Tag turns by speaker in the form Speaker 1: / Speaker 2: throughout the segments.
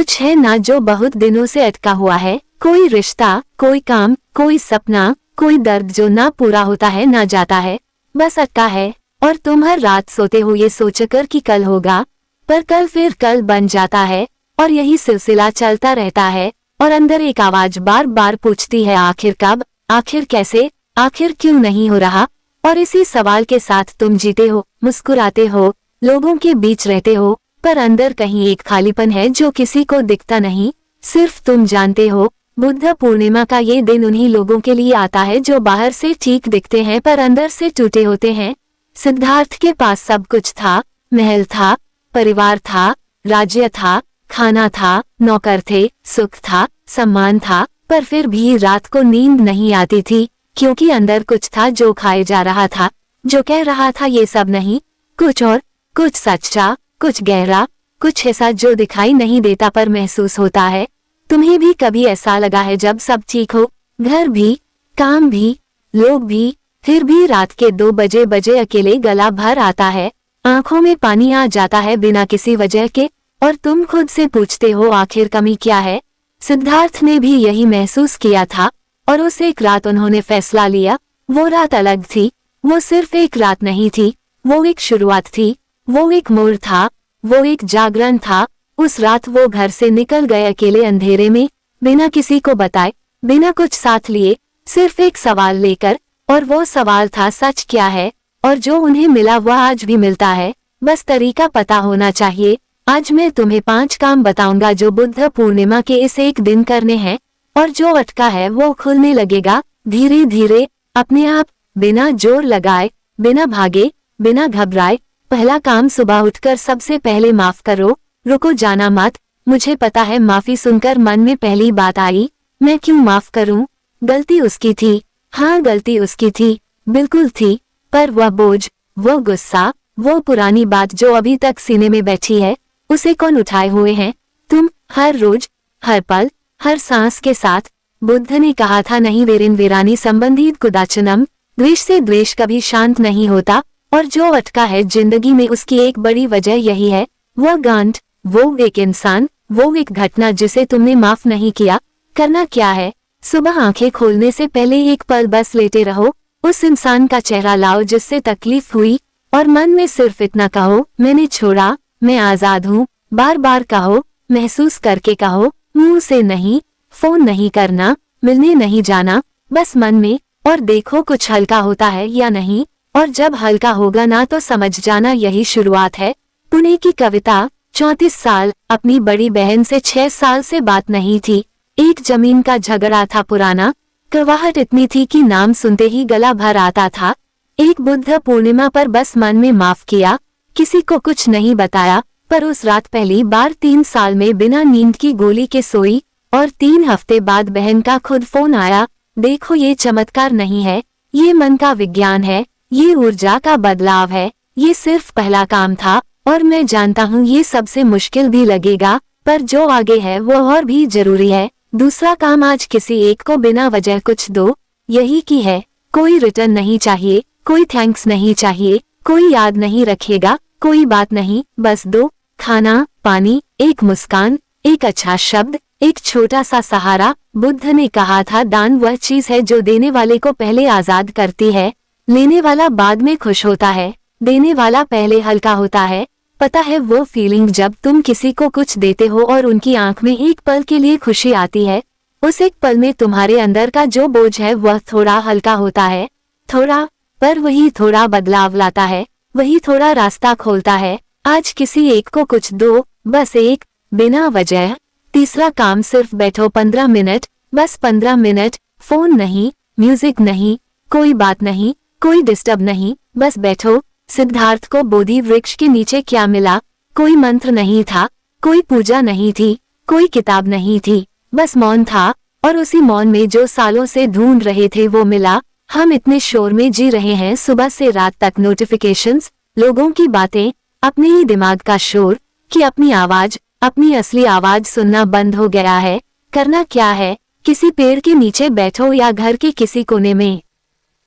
Speaker 1: कुछ है ना जो बहुत दिनों से अटका हुआ है, कोई रिश्ता, कोई काम, कोई सपना, कोई दर्द जो ना पूरा होता है ना जाता है, बस अटका है। और तुम हर रात सोते हो ये सोचकर कि कल होगा, पर कल फिर कल बन जाता है और यही सिलसिला चलता रहता है। और अंदर एक आवाज बार बार पूछती है आखिर कब, आखिर कैसे, आखिर क्यों नहीं हो रहा। और इसी सवाल के साथ तुम जीते हो, मुस्कुराते हो, लोगों के बीच रहते हो, पर अंदर कहीं एक खालीपन है जो किसी को दिखता नहीं, सिर्फ तुम जानते हो। बुद्ध पूर्णिमा का ये दिन उन्हीं लोगों के लिए आता है जो बाहर से ठीक दिखते हैं पर अंदर से टूटे होते हैं। सिद्धार्थ के पास सब कुछ था, महल था, परिवार था, राज्य था, खाना था, नौकर थे, सुख था, सम्मान था, पर फिर भी रात को नींद नहीं आती थी, क्योंकि अंदर कुछ था जो खाए जा रहा था, जो कह रहा था ये सब नहीं, कुछ और, कुछ सच्चा, कुछ गहरा, कुछ ऐसा जो दिखाई नहीं देता पर महसूस होता है। तुम्हें भी कभी ऐसा लगा है जब सब ठीक हो, घर भी, काम भी, लोग भी, फिर भी रात के 2 बजे अकेले गला भर आता है, आंखों में पानी आ जाता है बिना किसी वजह के, और तुम खुद से पूछते हो आखिर कमी क्या है। सिद्धार्थ ने भी यही महसूस किया था, और उस एक रात उन्होंने फैसला लिया। वो रात अलग थी, वो सिर्फ एक रात नहीं थी, वो एक शुरुआत थी, वो एक मोड़ था, वो एक जागरण था। उस रात वो घर से निकल गए अकेले अंधेरे में, बिना किसी को बताए, बिना कुछ साथ लिए, सिर्फ एक सवाल लेकर, और वो सवाल था सच क्या है। और जो उन्हें मिला वह आज भी मिलता है, बस तरीका पता होना चाहिए। आज मैं तुम्हें 5 काम बताऊंगा जो बुद्ध पूर्णिमा के इस एक दिन करने हैं, और जो अटका है वो खुलने लगेगा धीरे धीरे, अपने आप, बिना जोर लगाए, बिना भागे, बिना घबराए। पहला काम, सुबह उठकर सबसे पहले माफ करो, रुको जाना मत। मुझे पता है माफी सुनकर मन में पहली बात आई, मैं क्यों माफ करूं, गलती उसकी थी, हाँ गलती उसकी थी, बिल्कुल थी, पर वह बोझ, वो गुस्सा, वो पुरानी बात जो अभी तक सीने में बैठी है, उसे कौन उठाए हुए हैं, तुम, हर रोज, हर पल, हर सांस के साथ। बुद्ध ने कहा था नहीं वेरिन वेरानी संबंधित कुदाचनम, द्वेष से द्वेष कभी शांत नहीं होता, और जो अटका है जिंदगी में उसकी एक बड़ी वजह यही है, वह गांठ, वो एक इंसान, वो एक घटना जिसे तुमने माफ नहीं किया। करना क्या है, सुबह आंखें खोलने से पहले एक पल बस लेटे रहो, उस इंसान का चेहरा लाओ जिससे तकलीफ हुई, और मन में सिर्फ इतना कहो, मैंने छोड़ा, मैं आजाद हूँ। बार बार कहो, महसूस करके कहो, मुंह से नहीं, फोन नहीं करना, मिलने नहीं जाना, बस मन में, और देखो कुछ हल्का होता है या नहीं। और जब हल्का होगा ना तो समझ जाना यही शुरुआत है। पुणे की कविता, 34 साल, अपनी बड़ी बहन से 6 साल से बात नहीं थी, एक जमीन का झगड़ा था पुराना, कड़वाहट इतनी थी कि नाम सुनते ही गला भर आता था। एक बुद्ध पूर्णिमा पर बस मन में माफ किया, किसी को कुछ नहीं बताया, पर उस रात पहली बार 3 साल में बिना नींद की गोली के सोई, और 3 हफ्ते बाद बहन का खुद फोन आया। देखो ये चमत्कार नहीं है, ये मन का विज्ञान है, ये ऊर्जा का बदलाव है, ये सिर्फ पहला काम था, और मैं जानता हूँ ये सबसे मुश्किल भी लगेगा, पर जो आगे है वो और भी जरूरी है। दूसरा काम, आज किसी एक को बिना वजह कुछ दो, यही की है, कोई रिटर्न नहीं चाहिए, कोई थैंक्स नहीं चाहिए, कोई याद नहीं रखेगा, कोई बात नहीं, बस दो, खाना, पानी, एक मुस्कान, एक अच्छा शब्द, एक छोटा सा सहारा। बुद्ध ने कहा था दान वह चीज है जो देने वाले को पहले आजाद करती है, लेने वाला बाद में खुश होता है, देने वाला पहले हल्का होता है। पता है वो फीलिंग जब तुम किसी को कुछ देते हो और उनकी आंख में एक पल के लिए खुशी आती है, उस एक पल में तुम्हारे अंदर का जो बोझ है वह थोड़ा हल्का होता है, थोड़ा, पर वही थोड़ा बदलाव लाता है, वही थोड़ा रास्ता खोलता है। आज किसी एक को कुछ दो, बस एक, बिना वजह। तीसरा काम, सिर्फ बैठो 15 मिनट, बस 15 मिनट, फोन नहीं, म्यूजिक नहीं, कोई बात नहीं, कोई डिस्टर्ब नहीं, बस बैठो। सिद्धार्थ को बोधि वृक्ष के नीचे क्या मिला, कोई मंत्र नहीं था, कोई पूजा नहीं थी, कोई किताब नहीं थी, बस मौन था, और उसी मौन में जो सालों से ढूंढ रहे थे वो मिला। हम इतने शोर में जी रहे हैं सुबह से रात तक, नोटिफिकेशंस, लोगों की बातें, अपने ही दिमाग का शोर, कि अपनी आवाज, अपनी असली आवाज सुनना बंद हो गया है। करना क्या है, किसी पेड़ के नीचे बैठो या घर के किसी कोने में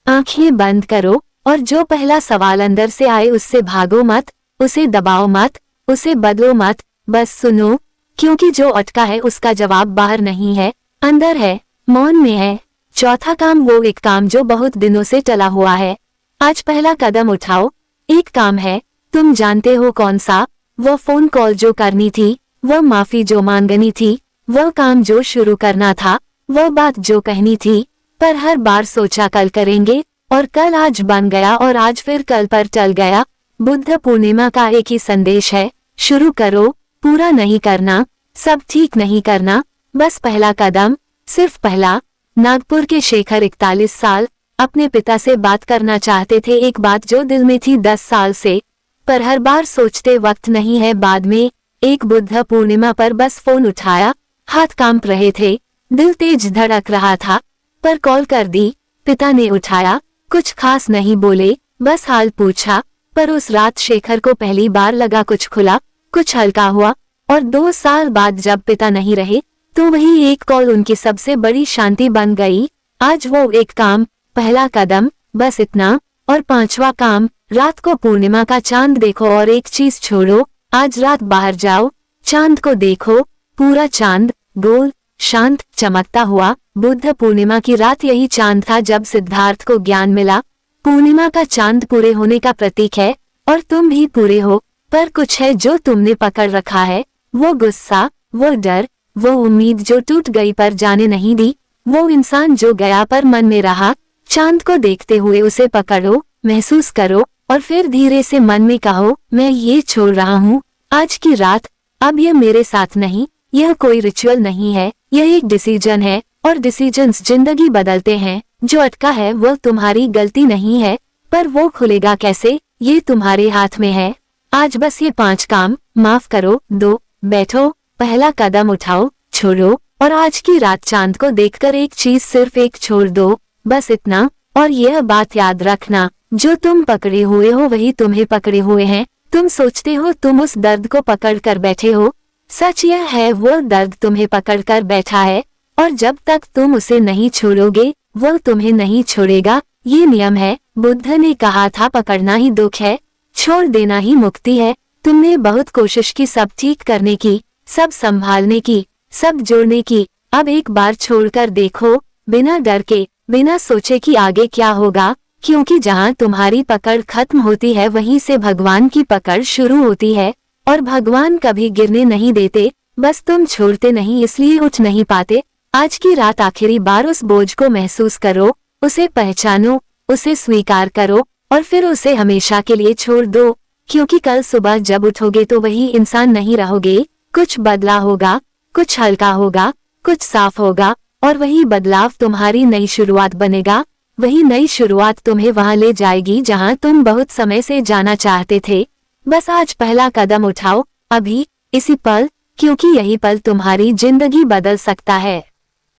Speaker 1: आंखें बंद करो, और जो पहला सवाल अंदर से आए उससे भागो मत, उसे दबाओ मत, उसे बदलो मत, बस सुनो। क्योंकि जो अटका है उसका जवाब बाहर नहीं है, अंदर है, मौन में है। चौथा काम, वो एक काम जो बहुत दिनों से टला हुआ है। आज पहला कदम उठाओ। एक काम है, तुम जानते हो कौन सा? वो फोन कॉल जो करनी थी, वो माफी जो मांगनी थी, वो काम जो शुरू करना था, वो बात जो कहनी थी। पर हर बार सोचा कल करेंगे, और कल आज बन गया, और आज फिर कल पर टल गया। बुद्ध पूर्णिमा का एक ही संदेश है, शुरू करो, पूरा नहीं करना, सब ठीक नहीं करना, बस पहला कदम, सिर्फ पहला। नागपुर के शेखर 41 साल अपने पिता से बात करना चाहते थे, एक बात जो दिल में थी 10 साल से, पर हर बार सोचते वक्त नहीं है बाद में। एक बुद्ध पूर्णिमा पर बस फोन उठाया, हाथ कांप रहे थे, दिल तेज धड़क रहा था, पर कॉल कर दी। पिता ने उठाया, कुछ खास नहीं बोले, बस हाल पूछा। पर उस रात शेखर को पहली बार लगा कुछ खुला, कुछ हल्का हुआ। और 2 साल बाद जब पिता नहीं रहे तो वही एक कॉल उनकी सबसे बड़ी शांति बन गई। आज वो एक काम, पहला कदम, बस इतना। और 5वां काम, रात को पूर्णिमा का चांद देखो और एक चीज छोड़ो, आज रात बाहर जाओ, चांद को देखो, पूरा चांद, गोल, शांत, चमकता हुआ। बुद्ध पूर्णिमा की रात यही चांद था जब सिद्धार्थ को ज्ञान मिला। पूर्णिमा का चांद पूरे होने का प्रतीक है, और तुम भी पूरे हो। पर कुछ है जो तुमने पकड़ रखा है, वो गुस्सा, वो डर, वो उम्मीद जो टूट गई पर जाने नहीं दी, वो इंसान जो गया पर मन में रहा। चांद को देखते हुए उसे पकड़ो, महसूस करो, और फिर धीरे से मन में कहो, मैं ये छोड़ रहा हूँ आज की रात, अब यह मेरे साथ नहीं। यह कोई रिचुअल नहीं है, यह एक डिसीजन है, और डिसीजंस जिंदगी बदलते हैं। जो अटका है वो तुम्हारी गलती नहीं है, पर वो खुलेगा कैसे, ये तुम्हारे हाथ में है। आज बस ये 5 काम, माफ करो, 2, बैठो, पहला कदम उठाओ, छोड़ो, और आज की रात चांद को देखकर एक चीज, सिर्फ एक छोड़ दो, बस इतना। और यह बात याद रखना, जो तुम पकड़े हुए हो वही तुम्हें पकड़े हुए हैं। तुम सोचते हो तुम उस दर्द को पकड़ कर बैठे हो, सच यह है वो दर्द तुम्हें पकड़ कर बैठा है, और जब तक तुम उसे नहीं छोड़ोगे वो तुम्हें नहीं छोड़ेगा। ये नियम है, बुद्ध ने कहा था, पकड़ना ही दुख है, छोड़ देना ही मुक्ति है। तुमने बहुत कोशिश की सब ठीक करने की, सब संभालने की, सब जोड़ने की, अब एक बार छोड़कर देखो, बिना डर के, बिना सोचे कि आगे क्या होगा। क्योंकि जहाँ तुम्हारी पकड़ खत्म होती है वहीं से भगवान की पकड़ शुरू होती है, और भगवान कभी गिरने नहीं देते, बस तुम छोड़ते नहीं इसलिए उठ नहीं पाते। आज की रात आखिरी बार उस बोझ को महसूस करो, उसे पहचानो, उसे स्वीकार करो, और फिर उसे हमेशा के लिए छोड़ दो। क्योंकि कल सुबह जब उठोगे तो वही इंसान नहीं रहोगे, कुछ बदला होगा, कुछ हल्का होगा, कुछ साफ होगा, और वही बदलाव तुम्हारी नई शुरुआत बनेगा। वही नई शुरुआत तुम्हें वहां ले जाएगी जहां तुम बहुत समय से जाना चाहते थे। बस आज पहला कदम उठाओ, अभी, इसी पल, क्योंकि यही पल तुम्हारी जिंदगी बदल सकता है।